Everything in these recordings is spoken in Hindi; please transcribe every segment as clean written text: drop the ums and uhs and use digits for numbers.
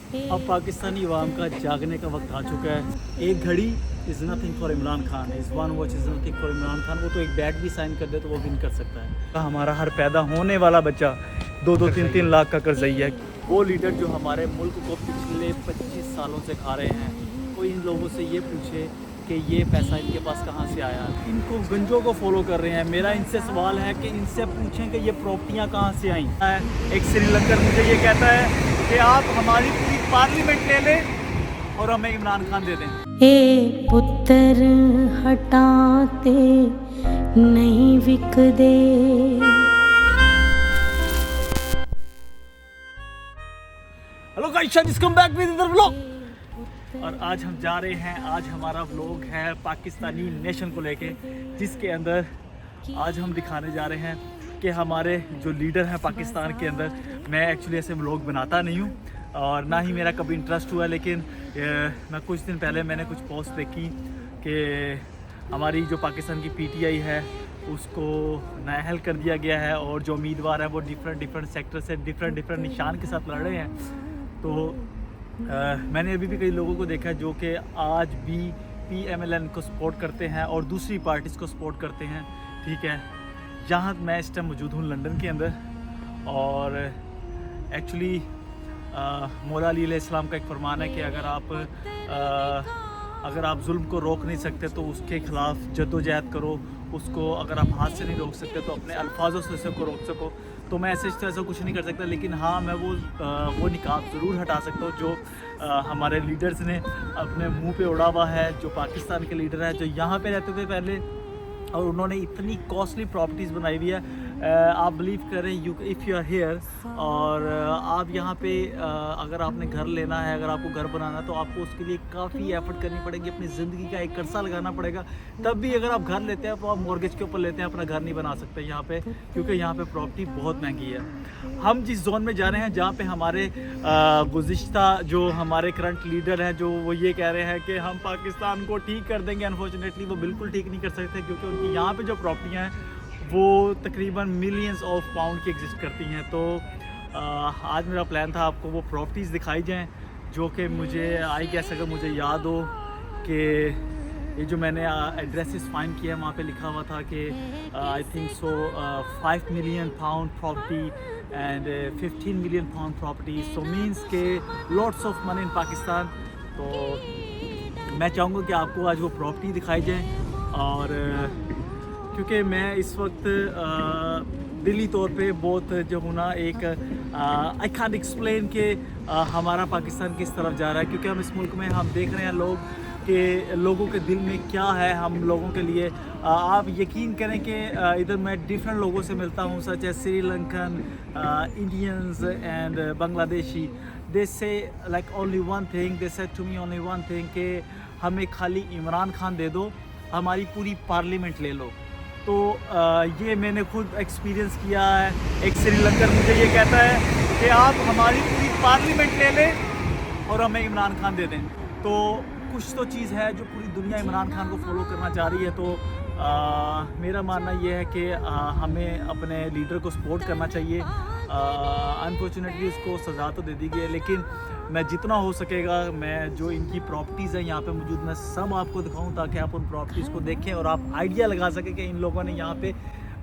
अब पाकिस्तानी अवाम का जागने का वक्त आ चुका है। एक घड़ी is nothing for Imran Khan, is one watch is nothing for Imran Khan. वो तो एक बैट भी साइन कर दे तो वो विन कर सकता है। हमारा हर पैदा होने वाला बच्चा 2-3 लाख का कर्जई है। वो लीडर जो हमारे मुल्क को पिछले 25 सालों से खा रहे हैं, वो इन लोगों से ये पूछे कि ये पैसा इनके पास कहाँ से आया। इनको गंजों को फॉलो कर रहे हैं। मेरा इनसे सवाल है कि इनसे पूछें कि ये प्रॉपर्टियाँ कहाँ से आई। एक श्रीलंकन मुझे ये कहता है कि आप हमारी पूरी पार्लियामेंट ले लें और हमें इमरान खान दे दें। ए पुत्र हटाते नहीं विकदे। Hello guys, come back with other vlog. और आज हम जा रहे हैं, आज हमारा व्लॉग है पाकिस्तानी नेशन को लेके, जिसके अंदर आज हम दिखाने जा रहे हैं कि हमारे जो लीडर हैं पाकिस्तान के अंदर। मैं एक्चुअली ऐसे व्लॉग बनाता नहीं हूँ और ना ही मेरा कभी इंटरेस्ट हुआ, लेकिन मैं कुछ दिन पहले मैंने कुछ पोस्ट देखी कि हमारी जो पाकिस्तान की पीटीआई है उसको नाअहल कर दिया गया है और जो उम्मीदवार हैं वो डिफरेंट सेक्टर से डिफरेंट निशान के साथ लड़ रहे हैं। तो मैंने अभी भी कई लोगों को देखा है जो कि आज भी PMLN को सपोर्ट करते हैं और दूसरी पार्टीज़ को सपोर्ट करते हैं। ठीक है, यहाँ मैं इस टाइम मौजूद हूँ लंदन के अंदर और एक्चुअली मौला अली अलैहिस्सलाम का एक फरमान है कि अगर आप जुल्म को रोक नहीं सकते तो उसके ख़िलाफ़ जद्दोजहद करो। उसको अगर आप हाथ से नहीं रोक सकते तो अपने अल्फाजों से उसको रोक सको। तो मैं ऐसे कुछ नहीं कर सकता, लेकिन हाँ मैं वो निकाब ज़रूर हटा सकता हूँ जो हमारे लीडर्स ने अपने मुंह पे उड़ा हुआ है। जो पाकिस्तान के लीडर हैं जो यहाँ पे रहते थे पहले और उन्होंने इतनी कॉस्टली प्रॉपर्टीज़ बनाई हुई है। आप बिलीव करें इफ़ यू आर हेयर और आप यहाँ पे अगर आपने घर लेना है, अगर आपको घर बनाना है तो आपको उसके लिए काफ़ी एफर्ट करनी पड़ेगी, अपनी ज़िंदगी का एक कर्जा लगाना पड़ेगा। तब भी अगर आप घर लेते हैं तो आप मॉर्गेज के ऊपर लेते हैं, अपना घर नहीं बना सकते यहाँ पे, क्योंकि यहाँ पे प्रॉपर्टी बहुत महंगी है। हम जिस जोन में जा रहे हैं जहाँ पे हमारे गुज़िश्ता जो हमारे करंट लीडर हैं जो वो ये कह रहे हैं कि हम पाकिस्तान को ठीक कर देंगे, अनफॉर्चुनेटली वो बिल्कुल ठीक नहीं कर सकते, क्योंकि उनकी यहाँ पे जो प्रॉपर्टियाँ हैं वो तकरीबन मिलियंस ऑफ पाउंड की एग्जिस्ट करती हैं। तो आज मेरा प्लान था आपको वो प्रॉपर्टीज़ दिखाई जाएं जो कि मुझे आई गेस अगर मुझे याद हो कि ये जो मैंने एड्रेसेस फाइंड किया है वहाँ पे लिखा हुआ था कि I think so 5 million pound property and 15 million pound property, so means के lots of money in Pakistan. तो मैं चाहूँगा कि आपको आज वो प्रॉपर्टी दिखाई जाए और क्योंकि मैं इस वक्त दिली तौर पे बहुत जो हूँ ना एक आई कैन एक्सप्लेन कि हमारा पाकिस्तान किस तरफ जा रहा है, क्योंकि हम इस मुल्क में हम देख रहे हैं लोगों के दिल में क्या है हम लोगों के लिए। आप यकीन करें कि इधर मैं डिफरेंट लोगों से मिलता हूँ, such as Sri Lankan, Indians and Bangladeshi. They say like only one thing, they said to me only one thing कि हमें खाली इमरान खान दे दो, हमारी पूरी पार्लियामेंट ले लो। तो ये मैंने खुद एक्सपीरियंस किया है। एक श्रीलंकन मुझे ये कहता है कि आप हमारी पूरी पार्लियामेंट ले लें और हमें इमरान खान दे दें। तो कुछ तो चीज़ है जो पूरी दुनिया इमरान खान को फॉलो करना चाह रही है। तो मेरा मानना ये है कि हमें अपने लीडर को सपोर्ट करना चाहिए। अनफॉर्चुनेटली उसको सज़ा तो दे दी गई है, लेकिन मैं जितना हो सकेगा मैं जो इनकी प्रॉपर्टीज़ हैं यहाँ पे मौजूद मैं सब आपको दिखाऊं ताकि आप उन प्रॉपर्टीज़ को देखें और आप आइडिया लगा सकें कि इन लोगों ने यहाँ पे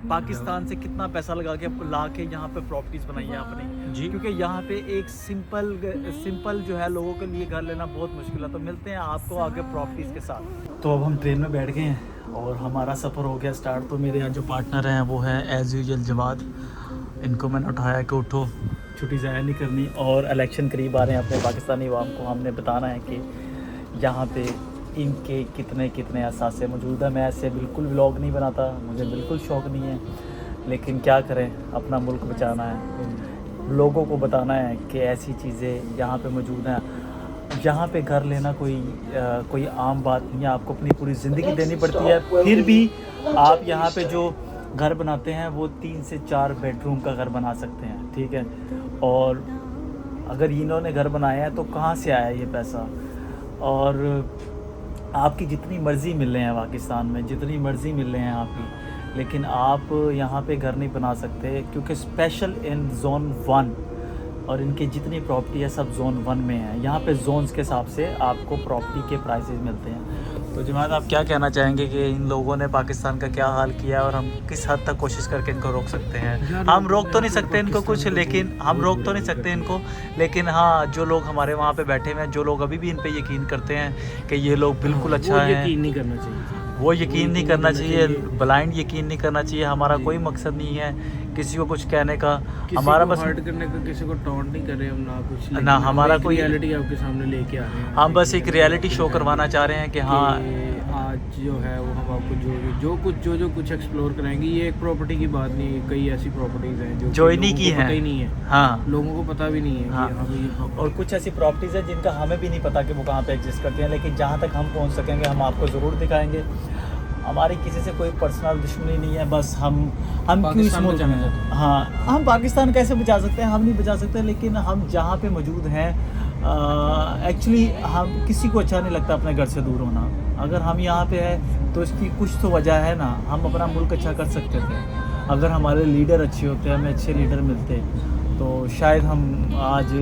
पाकिस्तान से कितना पैसा लगा के ला के यहाँ पे प्रॉपर्टीज़ बनाई है अपनी जी। क्योंकि यहाँ पे एक सिंपल जो है लोगों के लिए घर लेना बहुत मुश्किल है। तो मिलते हैं आपको आगे प्रॉपर्टीज़ के साथ। तो अब हम ट्रेन में बैठ गए हैं और हमारा सफ़र हो गया स्टार्ट। तो मेरे यहाँ जो पार्टनर हैं वो है एज़ यूजुअल जवाद। इनको मैंने उठाया कि उठो, छुट्टी ज़ाया नहीं करनी और इलेक्शन करीब आ रहे हैं। अपने पाकिस्तानी अवाम को हमने बताना है कि यहाँ पे इनके कितने असासे मौजूद हैं। मैं ऐसे बिल्कुल व्लॉग नहीं बनाता, मुझे बिल्कुल शौक़ नहीं है, लेकिन क्या करें, अपना मुल्क बचाना है, लोगों को बताना है कि ऐसी चीज़ें यहाँ पे मौजूद हैं। यहाँ पे घर लेना कोई आम बात नहीं है, आपको अपनी पूरी ज़िंदगी देनी पड़ती है। फिर भी आप यहाँ पे जो घर बनाते हैं वो 3 से 4 बेडरूम का घर बना सकते हैं। ठीक है, और अगर इन्होंने घर बनाया है तो कहाँ से आया ये पैसा। और आपकी जितनी मर्ज़ी मिल रहे हैं पाकिस्तान में, जितनी मर्ज़ी मिल रहे हैं आपकी, लेकिन आप यहाँ पे घर नहीं बना सकते, क्योंकि स्पेशल इन जोन 1 और इनकी जितनी प्रॉपर्टी है सब जोन 1 में है। यहाँ पे जोन्स के हिसाब से आपको प्रॉपर्टी के प्राइसेस मिलते हैं। तो जमात, आप क्या कहना चाहेंगे कि इन लोगों ने पाकिस्तान का क्या हाल किया और हम किस हद तक कोशिश करके इनको रोक सकते हैं? हम रोक तो नहीं सकते इनको कुछ, लेकिन हम रोक तो नहीं सकते इनको, लेकिन हाँ, जो लोग हमारे वहाँ पे बैठे हुए हैं, जो लोग अभी भी इन पे यकीन करते हैं कि ये लोग बिल्कुल अच्छा है, यकीन नहीं करना चाहिए, वो यकीन नहीं करना चाहिए, ब्लाइंड यकीन नहीं करना चाहिए। हमारा कोई मकसद नहीं है किसी को कुछ कहने का, हमारा बस हर्ट करने का, किसी को टॉन्ट नहीं कर रहे हम, ना कुछ, ना हमारा कोई रियलिटी आपके सामने लेके आ रहे हैं। हम बस एक रियलिटी शो करवाना चाह रहे हैं कि हाँ, आज जो है वो हम आपको जो कुछ एक्सप्लोर कराएंगे। ये एक प्रॉपर्टी की बात नहीं है, कई ऐसी प्रॉपर्टीज हैं जो इन्हीं की पता ही नहीं है, हाँ, लोगों को पता भी नहीं है हाँ। कि हमें ये और कुछ ऐसी प्रॉपर्टीज़ हैं जिनका हमें भी नहीं पता कि वो कहाँ पे एग्जिस्ट करती हैं, लेकिन जहाँ तक हम पहुँच सकेंगे हम आपको ज़रूर दिखाएंगे। हमारी किसी से कोई पर्सनल दुश्मनी नहीं है, बस हम क्यों इस मुल्क में, हाँ, हम पाकिस्तान कैसे बचा सकते हैं? हम नहीं बचा सकते, लेकिन हम जहाँ पे मौजूद हैं एक्चुअली हम किसी को अच्छा नहीं लगता अपने घर से दूर होना। अगर हम यहाँ पे हैं तो इसकी कुछ तो वजह है ना, हम अपना मुल्क अच्छा कर सकते थे। अगर हमारे लीडर अच्छे होते, हमें अच्छे लीडर मिलते, तो शायद हम आज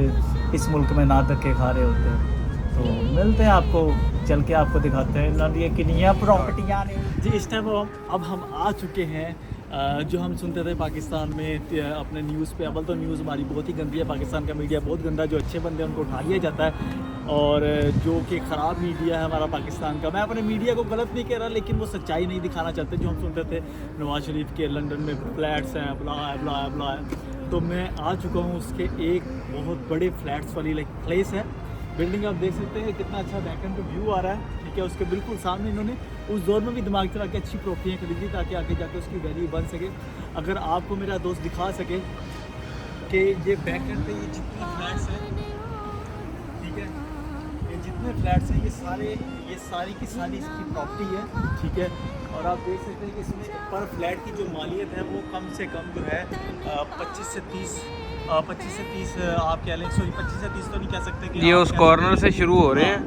इस मुल्क में ना धक्के खा रहे होते। तो मिलते हैं आपको, चल के आपको दिखाते हैं ये कितनी प्रॉपर्टियाँ जी। इस टाइम अब हम आ चुके हैं जो हम सुनते थे पाकिस्तान में अपने न्यूज़ पे। अव्वल तो न्यूज़ हमारी बहुत ही गंदी है, पाकिस्तान का मीडिया बहुत गंदा, जो अच्छे बंदे हैं उनको उठा लिया जाता है, और जो कि ख़राब मीडिया है हमारा पाकिस्तान का। मैं अपने मीडिया को गलत नहीं कह रहा, लेकिन वो सच्चाई नहीं दिखाना चाहते। जो हम सुनते थे नवाज शरीफ के लंदन में फ्लैट्स हैं, ब्ला ब्ला ब्ला, तो मैं आ चुका हूँ उसके एक बहुत बड़े फ्लैट्स वाली प्लेस है। बिल्डिंग आप देख सकते हैं, कितना अच्छा बैकएंड पे व्यू आ रहा है, ठीक है। उसके बिल्कुल सामने इन्होंने उस दौर में भी दिमाग चला के अच्छी प्रॉपर्टियाँ खरीदी ताकि आगे जाकर उसकी वैल्यू बन सके। अगर आपको मेरा दोस्त दिखा सके कि ये बैकएंड पे ये जितने फ्लैट्स हैं, ठीक है, ये जितने फ्लैट्स हैं ये सारी की सारी इसकी प्रॉपर्टी है, ठीक है। और आप देख सकते हैं कि इसमें पर फ्लैट की जो मालियत है वो कम से कम जो है 25 से 30 आप कह लें, सॉरी 25 से 30 तो नहीं कह सकते कि ये उस कॉर्नर से शुरू हो रहे हैं,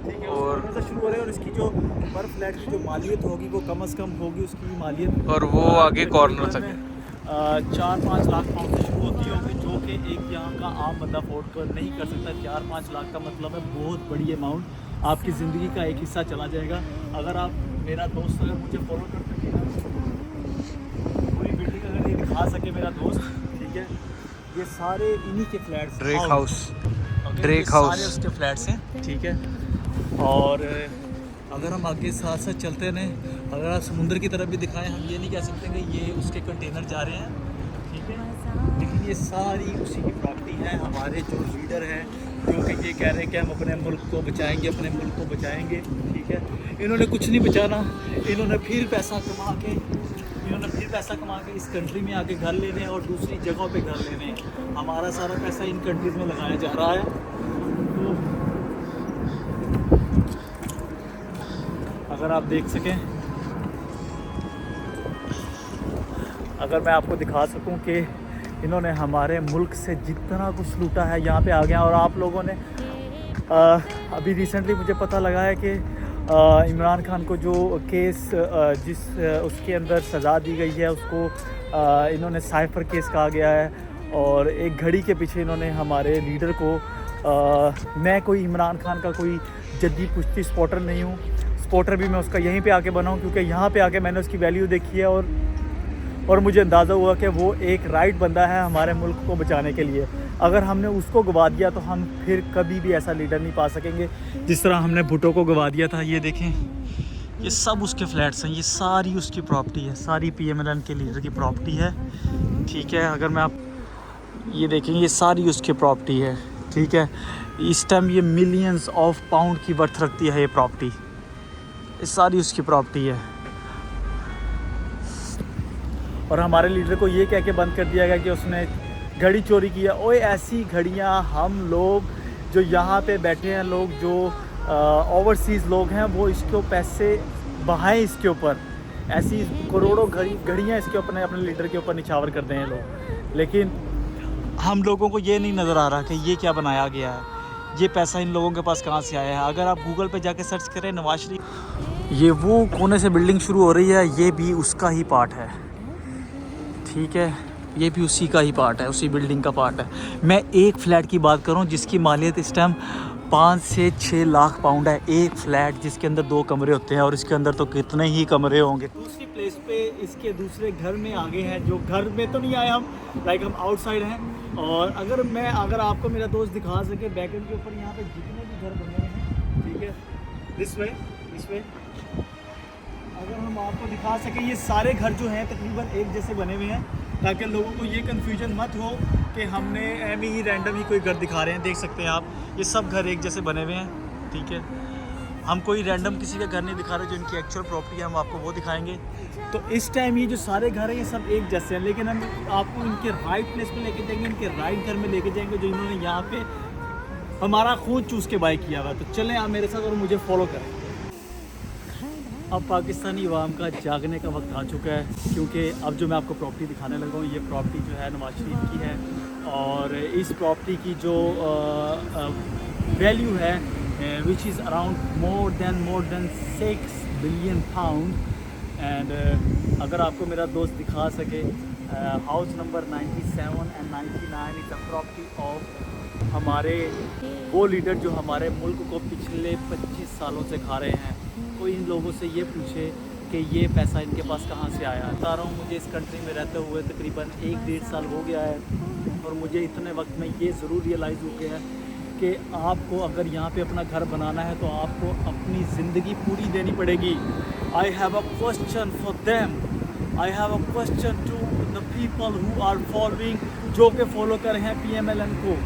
ठीक है, और से शुरू हो रहे हैं। और इसकी जो पर फ्लैट की जो मालियत होगी वो कम से कम होगी उसकी मालियत, और वो आगे कॉर्नर तक 4-5 लाख पाउंड से शुरू होती होगी, जो कि एक यहाँ का आम बंदा अफोर्ड कर नहीं कर सकता। 4-5 लाख का मतलब है बहुत बड़ी अमाउंट, आपकी ज़िंदगी का एक हिस्सा चला जाएगा। अगर आप मेरा दोस्त अगर मुझे फॉलो कर सके, पूरी बिल्डिंग अगर ये दिखा सके मेरा दोस्त, ठीक है, ये सारे इन्हीं के flats, Drake house, Drake house सारे उसके फ्लैट्स हैं, ठीक है। और अगर हम आगे साथ साथ चलते रहें, अगर आप समुंदर की तरफ भी दिखाएं, हम ये नहीं कह सकते कि ये उसके कंटेनर जा रहे हैं, ठीक है, लेकिन ये सारी उसी की प्रॉपर्टी है। हमारे जो लीडर हैं जो कि ये कह रहे हैं कि हम अपने मुल्क को बचाएंगे, अपने मुल्क को बचाएंगे, ठीक है। इन्होंने कुछ नहीं बचाना, इन्होंने फिर पैसा कमा के इस कंट्री में आके घर लेने और दूसरी जगहों पे घर लेने। हमारा सारा पैसा इन कंट्रीज़ में लगाया जा रहा है। तो अगर आप देख सकें, अगर मैं आपको दिखा सकूं कि इन्होंने हमारे मुल्क से जितना कुछ लूटा है यहाँ पे आ गया। और आप लोगों ने अभी रिसेंटली मुझे पता लगा है कि इमरान खान को जो केस उसके अंदर सज़ा दी गई है उसको इन्होंने साइफर केस कहा गया है। और एक घड़ी के पीछे इन्होंने हमारे लीडर को मैं कोई इमरान खान का कोई जद्दी पुश्ती सपोर्टर नहीं हूँ, सपोर्टर भी मैं उसका यहीं पे आके बना हूँ, क्योंकि यहाँ पे आके मैंने उसकी वैल्यू देखी है और मुझे अंदाज़ा हुआ कि वो एक राइट बंदा है हमारे मुल्क को बचाने के लिए। अगर हमने उसको गवा दिया तो हम फिर कभी भी ऐसा लीडर नहीं पा सकेंगे जिस तरह हमने भुट्टो को गवा दिया था। ये देखें, ये सब उसके फ्लैट्स हैं, ये सारी उसकी प्रॉपर्टी है, सारी PMLN के लीडर की प्रॉपर्टी है, ठीक है। अगर मैं आप ये देखेंगे, ये सारी उसकी प्रॉपर्टी है, ठीक है। इस टाइम ये मिलियंस ऑफ पाउंड की वर्थ रखती है ये प्रॉपर्टी, ये सारी उसकी प्रॉपर्टी है। और हमारे लीडर को ये कह के बंद कर दिया गया कि उसने घड़ी चोरी की है। ओए ऐसी घड़ियाँ हम लोग जो यहाँ पे बैठे हैं, लोग जो ओवरसीज़ लोग हैं, वो इसको पैसे बहाएं इसके ऊपर, ऐसी करोड़ों घड़ियाँ इसके अपने लीडर के ऊपर निछावर करते हैं लोग। लेकिन हम लोगों को ये नहीं नज़र आ रहा कि ये क्या बनाया गया है, ये पैसा इन लोगों के पास कहाँ से आया है। अगर आप गूगल पे जाके सर्च करें नवाज शरीफ, ये वो कोने से बिल्डिंग शुरू हो रही है, ये भी उसका ही पार्ट है, ठीक है। ये भी उसी का ही पार्ट है, उसी बिल्डिंग का पार्ट है। मैं एक फ़्लैट की बात करूं जिसकी मालियत इस टाइम 5 से 6 लाख पाउंड है। एक फ़्लैट जिसके अंदर 2 कमरे होते हैं, और इसके अंदर तो कितने ही कमरे होंगे। दूसरी प्लेस पे इसके दूसरे घर में आगे हैं, जो घर में तो नहीं आए हम, लाइक हम आउटसाइड हैं। और अगर आपको मेरा दोस्त दिखा सके बैकएंड के ऊपर यहाँ पे जितने भी घर बने हुए हैं, ठीक है, दिस वे अगर हम आपको दिखा सकें, ये सारे घर जो हैं तकरीबन एक जैसे बने हुए हैं, ताकि लोगों को ये कन्फ्यूजन मत हो कि हमने एम ही रैंडम ही कोई घर दिखा रहे हैं। देख सकते हैं आप, ये सब घर एक जैसे बने हुए हैं, ठीक है। हम कोई रैंडम किसी का घर नहीं दिखा रहे, जो इनकी एक्चुअल प्रॉपर्टी है हम आपको वो दिखाएंगे। तो इस टाइम ये जो सारे घर हैं ये सब एक जैसे हैं, लेकिन हम आपको इनके राइट प्लेस पे लेके जाएंगे, इनके राइट घर में लेके जाएंगे, जो इन्होंने यहाँ पे हमारा खून चूस के बाय किया हुआ। तो चलें आप मेरे साथ और मुझे फॉलो करें। अब पाकिस्तानी अवाम का जागने का वक्त आ चुका है, क्योंकि अब जो मैं आपको प्रॉपर्टी दिखाने लगा हूँ, ये प्रॉपर्टी जो है नवाज शरीफ की है। और इस प्रॉपर्टी की जो वैल्यू है which is around more than 6 billion pound. And अगर आपको मेरा दोस्त दिखा सके, house number 97 and 99 is the property of हमारे वो लीडर जो हमारे मुल्क को पिछले 25 सालों से खा रहे हैं। कोई इन लोगों से ये पूछे कि ये पैसा इनके पास कहाँ से आया। बता रहा हूँ, मुझे इस कंट्री में रहते हुए तकरीबन 1-1.5 साल हो गया है, और मुझे इतने वक्त में ये ज़रूर रियलाइज़ हो गया है कि आपको अगर यहाँ पे अपना घर बनाना है तो आपको अपनी ज़िंदगी पूरी देनी पड़ेगी। I have a question for them, I have a question to the people who are following, जो कि फॉलो कर रहे हैं PMLN को,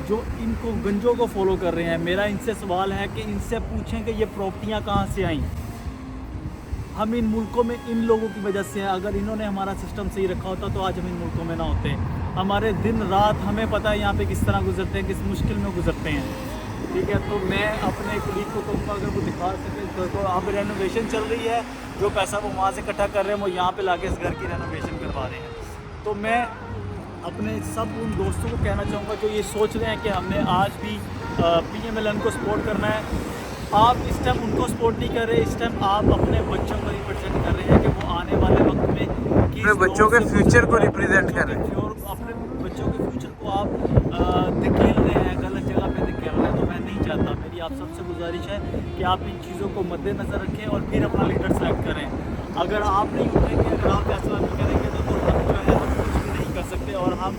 जो इनको गंजों को फॉलो कर रहे हैं। मेरा इनसे सवाल है कि इनसे पूछें कि ये प्रॉपर्टियाँ कहाँ से आईं। हम इन मुल्कों में इन लोगों की वजह से हैं। अगर इन्होंने हमारा सिस्टम सही रखा होता तो आज हम इन मुल्कों में ना होते। हमारे दिन रात हमें पता है यहाँ पे किस तरह गुजरते हैं, किस मुश्किल में गुजरते हैं, ठीक है। तो मैं अपने कुलीग को कहूँगा अगर वो दिखा सके तो अब रेनोवेशन चल रही है, जो पैसा वो वहाँ से इकट्ठा कर रहे हैं वो यहाँ पे लाके इस घर की रेनोवेशन करवा रहे हैं। तो मैं अपने सब उन दोस्तों को कहना चाहूँगा जो ये सोच रहे हैं कि हमने आज भी PMLN को सपोर्ट करना है, आप इस टाइम उनको सपोर्ट नहीं कर रहे, इस टाइम आप अपने बच्चों को रिप्रेजेंट कर रहे हैं कि वो आने वाले वक्त में अपने बच्चों के फ्यूचर को रिप्रेजेंट कर रहे हैं, और अपने बच्चों के फ्यूचर को आप धकेल रहे हैं, गलत जगह पे धकेल रहे हैं। तो मैं नहीं चाहता, मेरी आप सबसे गुजारिश है कि आप इन चीज़ों को मद्देनज़र रखें और फिर अपना लीडर सेलेक्ट करें। अगर आप नहीं उठेंगे, अगर आप फैसला नहीं करेंगे तो हम जो है हम कुछ भी नहीं कर सकते, और हम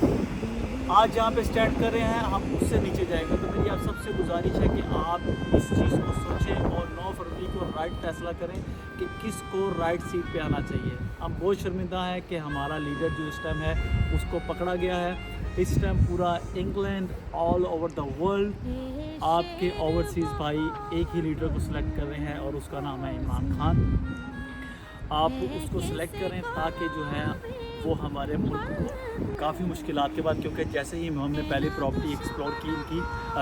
आज जहाँ पे स्टैंड कर रहे हैं हम उससे नीचे जाएंगे। तो मेरी आप सबसे गुजारिश है कि आप इस चीज़ को सोचें और 9 फरवरी को राइट फैसला करें कि किसको राइट सीट पे आना चाहिए। हम बहुत शर्मिंदा हैं कि हमारा लीडर जो इस टाइम है उसको पकड़ा गया है। इस टाइम पूरा England, all over the world आपके ओवरसीज़ भाई एक ही लीडर को सिलेक्ट कर रहे हैं, और उसका नाम है इमरान खान। आप उसको सिलेक्ट करें ताकि जो है वो हमारे मुल्क को काफ़ी मुश्किलात के बाद, क्योंकि जैसे ही हमने पहले प्रॉपर्टी एक्सप्लोर की, इनकी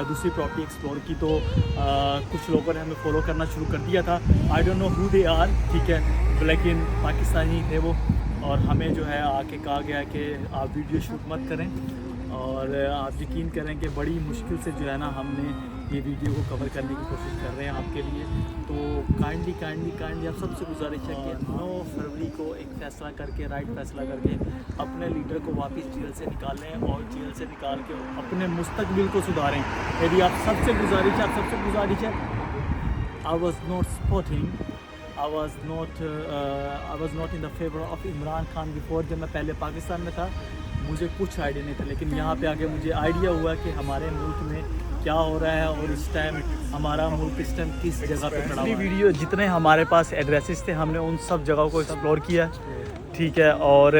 दूसरी प्रॉपर्टी एक्सप्लोर की, तो कुछ लोगों ने हमें फॉलो करना शुरू कर दिया था। I don't know who they are, ठीक है, लेकिन पाकिस्तानी थे वो, और हमें जो है आके कहा गया कि आप वीडियो शूट मत करें। और आप यकीन करें कि बड़ी मुश्किल से जो है ना हमने ये वीडियो को कवर करने की कोशिश कर रहे हैं आपके लिए। तो काइंडली आप सबसे गुजारिश है कि 9 फरवरी को एक फ़ैसला करके, राइट फैसला करके अपने लीडर को वापस जेल से निकालें, और जेल से निकाल के अपने मुस्तकबिल को सुधारें। यदि आप सबसे गुजारिश है, I was not supporting, I was not in the favour of Imran Khan before. जब मैं पहले पाकिस्तान में था मुझे कुछ आइडिया नहीं था, लेकिन यहाँ पे आके मुझे आइडिया हुआ कि हमारे मुल्क में क्या हो रहा है, और इस टाइम हमारा मुल्क इस टाइम किस जगह पे खड़ा हुआ है। वीडियो जितने हमारे पास एड्रेसेस थे हमने उन सब जगहों को एक्सप्लोर किया, ठीक है। और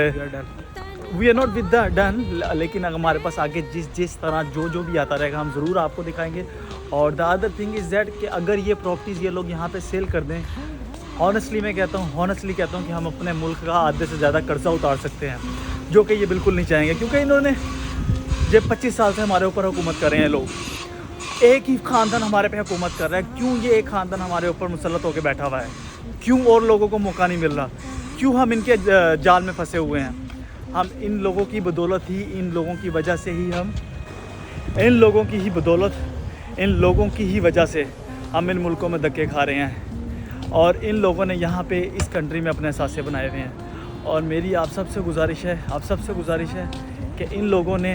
we are not with the done, लेकिन हमारे पास आगे जिस तरह जो भी आता रहेगा हम ज़रूर आपको दिखाएंगे। और the other thing is that कि अगर ये प्रॉपर्टीज़ ये लोग यहाँ पे सेल कर दें, हॉनेस्टली कहता हूँ कि हम अपने मुल्क का आधे से ज़्यादा कर्जा उतार सकते हैं, जो कि ये बिल्कुल नहीं चाहेंगे, क्योंकि इन्होंने ये 25 साल से हमारे ऊपर हुकूमत कर रहे हैं लोग। एक ही ख़ानदान हमारे पे हुकूमत कर रहा है। क्यों ये एक ख़ानदान हमारे ऊपर मुसल्लत होकर बैठा हुआ है? क्यों और लोगों को मौका नहीं मिल रहा? क्यों हम इनके जाल में फंसे हुए हैं? हम इन लोगों की बदौलत ही, इन लोगों की वजह से ही हम इन लोगों की ही बदौलत, इन लोगों की ही वजह से हम इन मुल्कों में धक्के खा रहे हैं। और इन लोगों ने यहाँ पे इस कंट्री में अपने असासे बनाए हुए हैं। और मेरी आप सबसे गुजारिश है कि इन लोगों ने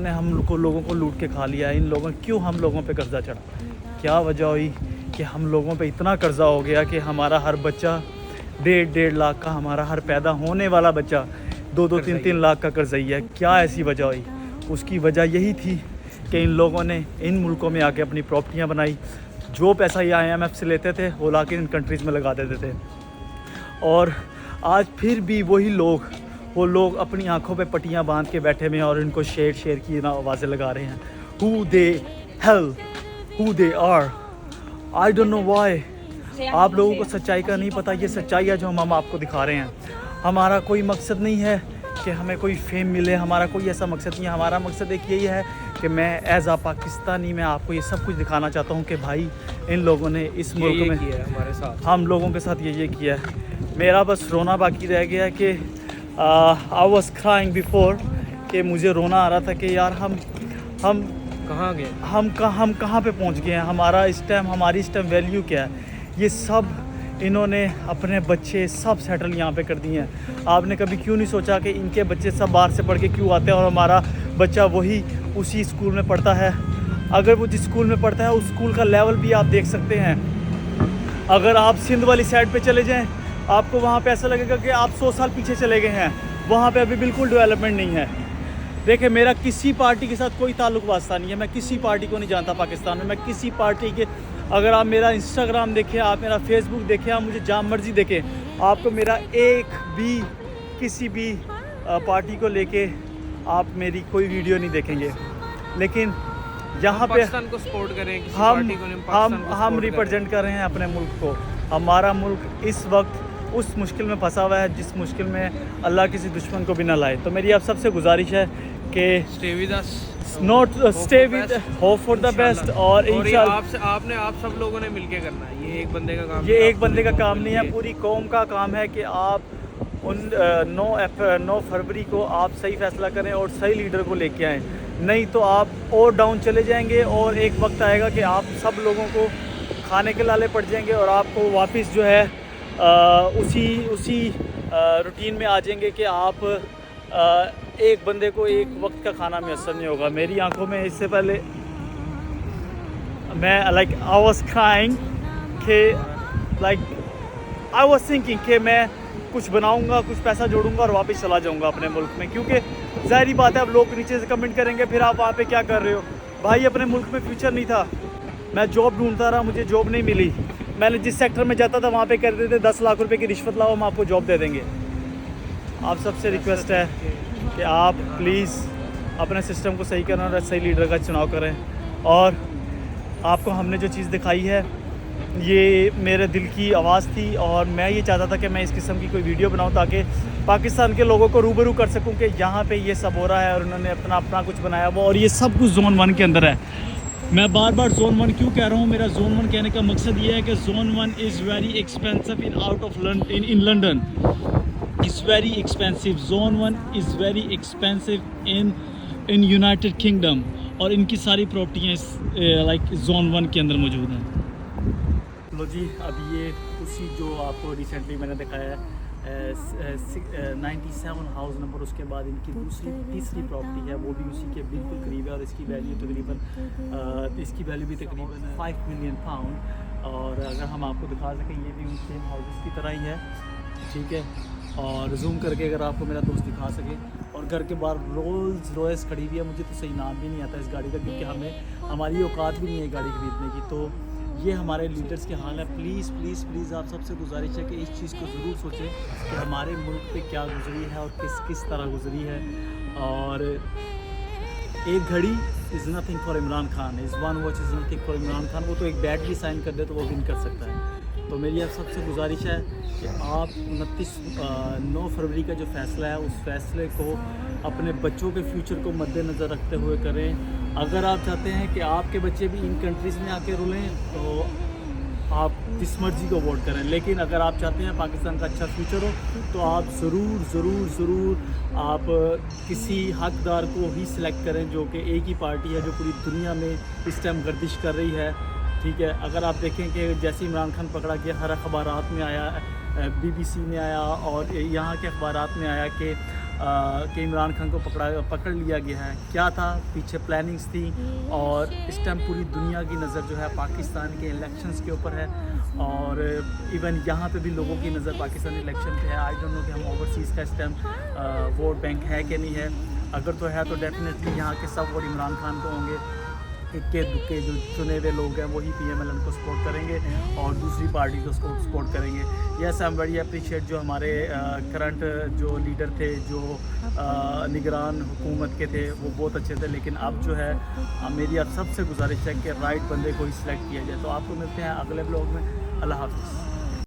हम लोगों को लूट के खा लिया। इन लोगों क्यों हम लोगों पे कर्जा चढ़ा, क्या वजह हुई कि हम लोगों पे इतना कर्जा हो गया कि हमारा हर बच्चा 1.5 लाख का, हमारा हर पैदा होने वाला बच्चा 2-2, 3-3 लाख का कर्जई है। क्या ऐसी वजह हुई? उसकी वजह यही थी कि इन लोगों ने इन मुल्कों में आके अपनी प्रॉपर्टियाँ बनाई। जो पैसा ये IMF से लेते थे वो ला के इन कंट्रीज़ में लगा देते थे। और आज फिर भी वही लोग अपनी आंखों पे पट्टियाँ बांध के बैठे हुए हैं और इनको शेर की ना आवाज़ें लगा रहे हैं। Who they are, I don't know why। आप लोगों को सच्चाई का नहीं पता। ये सच्चाई है जो हम आपको दिखा रहे हैं। हमारा कोई मकसद नहीं है कि हमें कोई फेम मिले, हमारा कोई ऐसा मकसद नहीं है। हमारा मकसद एक यही है कि मैं एज आ पाकिस्तानी मैं आपको ये सब कुछ दिखाना चाहता हूँ कि भाई इन लोगों ने इस मुल्क में किया है हमारे साथ, हम लोगों के साथ ये किया है। मेरा बस रोना बाकी रह गया कि आई वॉज क्राइंग बिफोर, कि मुझे रोना आ रहा था कि यार हम कहाँ गए, हम कहाँ पे पहुँच गए हैं। हमारी इस टाइम वैल्यू क्या है? ये सब इन्होंने अपने बच्चे सब सेटल यहाँ पे कर दिए हैं। आपने कभी क्यों नहीं सोचा कि इनके बच्चे सब बाहर से पढ़ के क्यों आते हैं और हमारा बच्चा वही उसी स्कूल में पढ़ता है? अगर वो जिस स्कूल में पढ़ता है उस स्कूल का लेवल भी आप देख सकते हैं। अगर आप सिंध वाली साइड पे चले जाएं, आपको वहाँ पे ऐसा लगेगा कि आप 100 साल पीछे चले गए हैं। वहाँ पे अभी बिल्कुल डेवलपमेंट नहीं है। देखिए, मेरा किसी पार्टी के साथ कोई ताल्लुक वास्ता नहीं है। मैं किसी पार्टी को नहीं जानता पाकिस्तान में। मैं किसी पार्टी के, अगर आप मेरा इंस्टाग्राम देखें, आप मेरा फेसबुक देखें, आप मुझे जहाँ मर्जी देखें, आपको मेरा एक भी किसी भी पार्टी को लेके आप मेरी कोई वीडियो नहीं देखेंगे। लेकिन यहाँ पे पाकिस्तान को सपोर्ट करें, किसी पार्टी को नहीं, पाकिस्तान को हम support रिप्रेजेंट कर रहे हैं अपने मुल्क को। हमारा मुल्क इस वक्त उस मुश्किल में फंसा हुआ है जिस मुश्किल में अल्लाह किसी दुश्मन को भी ना लाए। तो मेरी आप सबसे गुजारिश है कि stay with us, stay with hope for the best. और ये इंशाल्लाह आप सब लोगों ने मिलके करना है। ये एक बंदे का काम, ये एक बंदे का काम नहीं है, पूरी कौम का काम है कि आप 9 फरवरी को आप सही फैसला करें और सही लीडर को लेके आएँ। नहीं तो आप और डाउन चले जाएंगे और एक वक्त आएगा कि आप सब लोगों को खाने के लाले पड़ जाएंगे और आपको वापस जो है उसी रूटीन में आ जाएंगे कि आप एक बंदे को एक वक्त का खाना मैसर नहीं होगा। मेरी आंखों में इससे पहले मैं आई वाज क्राइंग कि आई वाज थिंकिंग कि मैं कुछ बनाऊंगा, कुछ पैसा जोड़ूंगा और वापस चला जाऊंगा अपने मुल्क में। क्योंकि ज़ाहिर बात है, अब लोग नीचे से कमेंट करेंगे फिर आप वहाँ पे क्या कर रहे हो। भाई, अपने मुल्क में फ्यूचर नहीं था। मैं जॉब ढूंढता रहा, मुझे जॉब नहीं मिली। मैंने जिस सेक्टर में जाता था वहाँ पे कर देते 10 लाख रुपए की रिश्वत लाओ, हम आपको जॉब दे देंगे। आप सबसे रिक्वेस्ट है कि आप प्लीज़ अपने सिस्टम को सही करना और सही लीडर का चुनाव करें। और आपको हमने जो चीज़ दिखाई है ये मेरे दिल की आवाज़ थी और मैं ये चाहता था कि मैं इस किस्म की कोई वीडियो बनाऊं ताकि पाकिस्तान के लोगों को रूबरू कर सकूं कि यहाँ पे ये सब हो रहा है और उन्होंने अपना कुछ बनाया हुआ और ये सब कुछ जोन 1 के अंदर है। मैं बार बार जोन 1 क्यों कह रहा हूँ? मेरा जोन 1 कहने का मकसद ये है कि zone 1 is very expensive in London. Is very expensive. Zone 1 is very expensive in United kingdom और इनकी सारी प्रॉपर्टियाँ लाइक जोन 1 के अंदर मौजूद हैं। लो जी, अब ये उसी जो आपको रिसेंटली मैंने दिखाया है 97 हाउस नंबर, उसके बाद इनकी तीसरी प्रॉपर्टी है वो भी उसी के बिल्कुल करीब है और इसकी वैल्यू भी तकरीबन 5 मिलियन पाउंड। और अगर हम आपको दिखा सकें, ये भी उन सेम हाउसेस की तरह ही है, ठीक है। और जूम करके अगर आपको मेरा दोस्त दिखा सके, और घर के बाहर रोल्स रॉयस खड़ी हुई है। मुझे तो सही नाम भी नहीं आता इस गाड़ी का क्योंकि हमारी औकात भी नहीं है गाड़ी खरीदने की। तो ये हमारे लीडर्स के हाल है। प्लीज़ प्लीज़ प्लीज़ आप सबसे गुजारिश है कि इस चीज़ को ज़रूर सोचें कि हमारे मुल्क पे क्या गुजरी है और किस तरह गुजरी है। और एक घड़ी is nothing for Imran Khan, is one watch is nothing for Imran Khan. वो तो एक बैट भी साइन कर दे तो वो विन कर सकता है। तो मेरी आप सबसे गुजारिश है कि आप 9 फरवरी का जो फ़ैसला है उस फैसले को अपने बच्चों के फ्यूचर को मद्देनज़र रखते हुए करें। अगर आप चाहते हैं कि आपके बच्चे भी इन कंट्रीज़ में आके रुलें तो आप जिस मर्ज़ी को वोट करें, लेकिन अगर आप चाहते हैं पाकिस्तान का अच्छा फ्यूचर हो तो आप ज़रूर आप किसी हकदार को ही सिलेक्ट करें जो कि एक ही पार्टी है जो पूरी दुनिया में इस टाइम गर्दिश कर रही है, ठीक है। अगर आप देखें कि जैसे इमरान खान पकड़ा गया, हर अखबारात में आया BBC में आया और यहाँ के अखबारात में आया कि इमरान खान को पकड़ लिया गया है। क्या था पीछे, प्लानिंग्स थी, और इस टाइम पूरी दुनिया की नज़र जो है पाकिस्तान के इलेक्शंस के ऊपर है, और इवन यहाँ पे भी लोगों की नज़र पाकिस्तानी इलेक्शन पे है। आई डोंट नो कि हम ओवरसीज़ का इस टाइम वोट बैंक है कि नहीं है। अगर तो है तो डेफिनेटली यहाँ के सब वोट इमरान खान को होंगे। इक्के दुक्के जो चुने हुए लोग हैं वही PMLN को सपोर्ट करेंगे और दूसरी पार्टी को सपोर्ट करेंगे। Yes, I am very appreciate जो हमारे करंट जो लीडर थे, जो निगरान हुकूमत के थे, वो बहुत अच्छे थे। लेकिन अब जो है मेरी आप सबसे गुजारिश है कि राइट बंदे को ही सिलेक्ट किया जाए। तो आपको मिलते हैं अगले ब्लॉग में। अल्लाह हाफ़िज़।